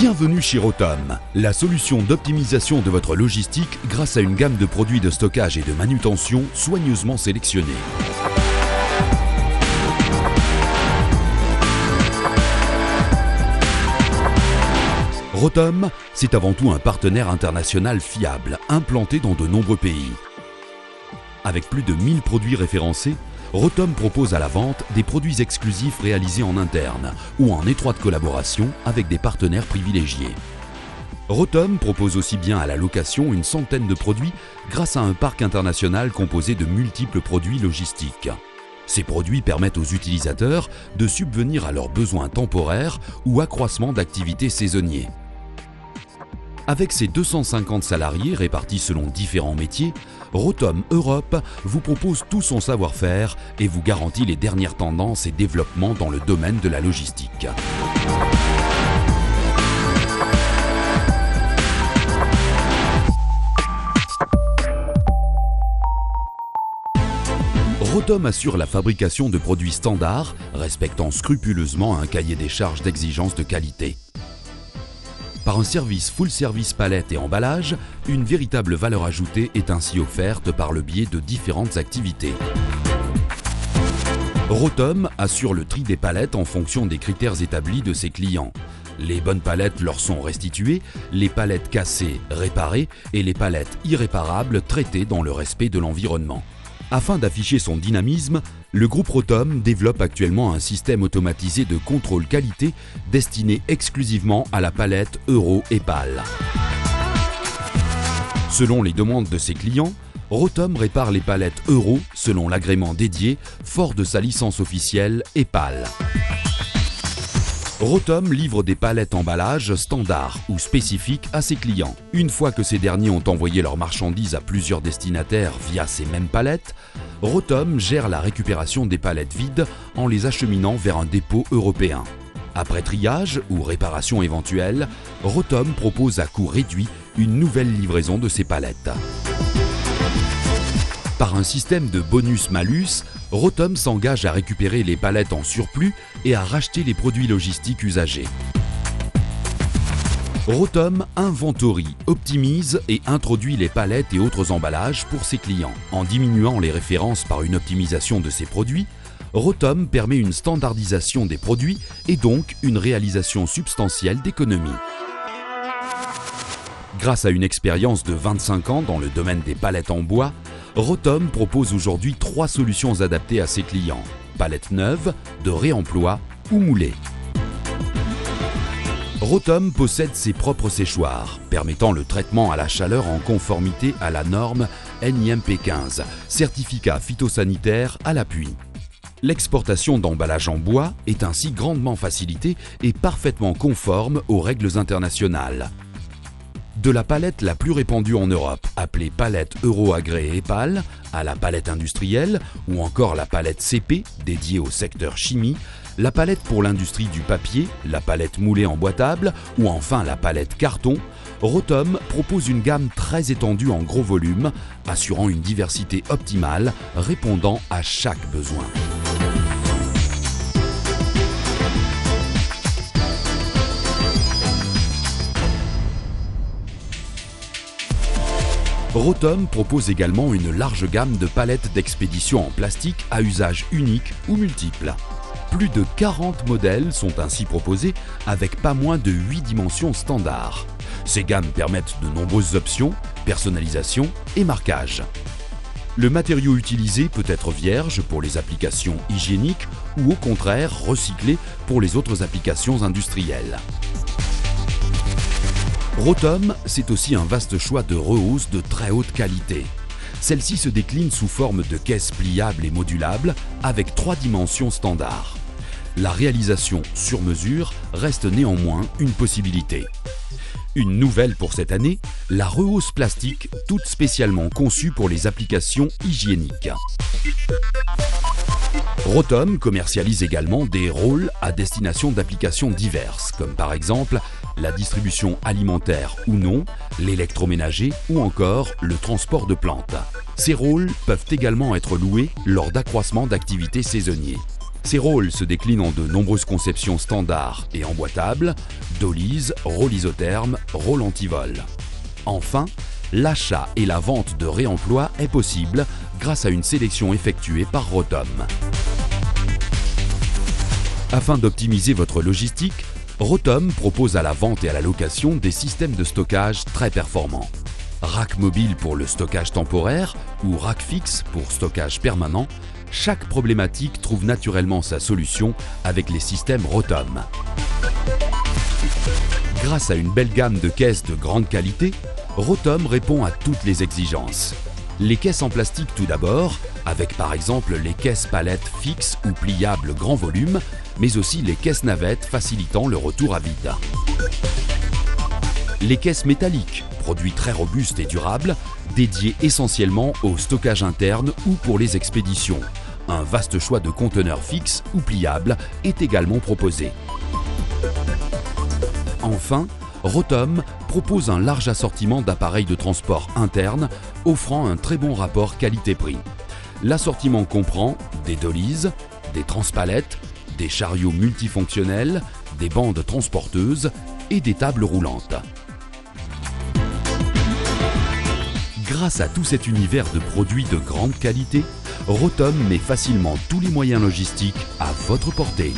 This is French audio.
Bienvenue chez Rotom, la solution d'optimisation de votre logistique grâce à une gamme de produits de stockage et de manutention soigneusement sélectionnés. Rotom, c'est avant tout un partenaire international fiable, implanté dans de nombreux pays. Avec plus de 1000 produits référencés, Rotom propose à la vente des produits exclusifs réalisés en interne ou en étroite collaboration avec des partenaires privilégiés. Rotom propose aussi bien à la location une centaine de produits grâce à un parc international composé de multiples produits logistiques. Ces produits permettent aux utilisateurs de subvenir à leurs besoins temporaires ou accroissement d'activités saisonniers. Avec ses 250 salariés répartis selon différents métiers, Rotom Europe vous propose tout son savoir-faire et vous garantit les dernières tendances et développements dans le domaine de la logistique. Rotom assure la fabrication de produits standards, respectant scrupuleusement un cahier des charges d'exigence de qualité. Par un service full service palette et emballage, une véritable valeur ajoutée est ainsi offerte par le biais de différentes activités. Rotom assure le tri des palettes en fonction des critères établis de ses clients. Les bonnes palettes leur sont restituées, les palettes cassées réparées et les palettes irréparables traitées dans le respect de l'environnement. Afin d'afficher son dynamisme, le groupe Rotom développe actuellement un système automatisé de contrôle qualité destiné exclusivement à la palette Euro et PAL. Selon les demandes de ses clients, Rotom répare les palettes Euro selon l'agrément dédié, fort de sa licence officielle et PAL. Rotom livre des palettes emballage standards ou spécifiques à ses clients. Une fois que ces derniers ont envoyé leurs marchandises à plusieurs destinataires via ces mêmes palettes, Rotom gère la récupération des palettes vides en les acheminant vers un dépôt européen. Après triage ou réparation éventuelle, Rotom propose à coût réduit une nouvelle livraison de ces palettes. Par un système de bonus-malus, Rotom s'engage à récupérer les palettes en surplus et à racheter les produits logistiques usagés. Rotom inventorie, optimise et introduit les palettes et autres emballages pour ses clients. En diminuant les références par une optimisation de ses produits, Rotom permet une standardisation des produits et donc une réalisation substantielle d'économies. Grâce à une expérience de 25 ans dans le domaine des palettes en bois, Rotom propose aujourd'hui 3 solutions adaptées à ses clients: palettes neuves, de réemploi ou moulées. Rotom possède ses propres séchoirs, permettant le traitement à la chaleur en conformité à la norme NIMP 15, certificat phytosanitaire à l'appui. L'exportation d'emballages en bois est ainsi grandement facilitée et parfaitement conforme aux règles internationales. De la palette la plus répandue en Europe, appelée palette Euro agréée et PAL, à la palette industrielle ou encore la palette CP, dédiée au secteur chimie, la palette pour l'industrie du papier, la palette moulée en boîtable ou enfin la palette carton, Rotom propose une gamme très étendue en gros volume, assurant une diversité optimale, répondant à chaque besoin. Rotom propose également une large gamme de palettes d'expédition en plastique à usage unique ou multiple. Plus de 40 modèles sont ainsi proposés avec pas moins de 8 dimensions standards. Ces gammes permettent de nombreuses options, personnalisation et marquage. Le matériau utilisé peut être vierge pour les applications hygiéniques ou au contraire recyclé pour les autres applications industrielles. Rotom, c'est aussi un vaste choix de rehausses de très haute qualité. Celle-ci se décline sous forme de caisses pliables et modulables avec 3 dimensions standards. La réalisation sur mesure reste néanmoins une possibilité. Une nouvelle pour cette année, la rehausse plastique, toute spécialement conçue pour les applications hygiéniques. Rotom commercialise également des rôles à destination d'applications diverses, comme par exemple la distribution alimentaire ou non, l'électroménager ou encore le transport de plantes. Ces rôles peuvent également être loués lors d'accroissement d'activités saisonniers. Ces rôles se déclinent en de nombreuses conceptions standards et emboîtables, dollies, rôles isothermes, rôles anti-vol. Enfin, l'achat et la vente de réemploi est possible grâce à une sélection effectuée par Rotom. Afin d'optimiser votre logistique, Rotom propose à la vente et à la location des systèmes de stockage très performants. Rack mobile pour le stockage temporaire ou rack fixe pour stockage permanent, chaque problématique trouve naturellement sa solution avec les systèmes Rotom. Grâce à une belle gamme de caisses de grande qualité, Rotom répond à toutes les exigences. Les caisses en plastique tout d'abord, avec par exemple les caisses palettes fixes ou pliables grand volume, mais aussi les caisses navettes facilitant le retour à vide. Les caisses métalliques, produits très robustes et durables, dédiés essentiellement au stockage interne ou pour les expéditions. Un vaste choix de conteneurs fixes ou pliables est également proposé. Enfin, Rotom propose un large assortiment d'appareils de transport interne, offrant un très bon rapport qualité-prix. L'assortiment comprend des dollies, des transpalettes, des chariots multifonctionnels, des bandes transporteuses et des tables roulantes. Grâce à tout cet univers de produits de grande qualité, Rotom met facilement tous les moyens logistiques à votre portée.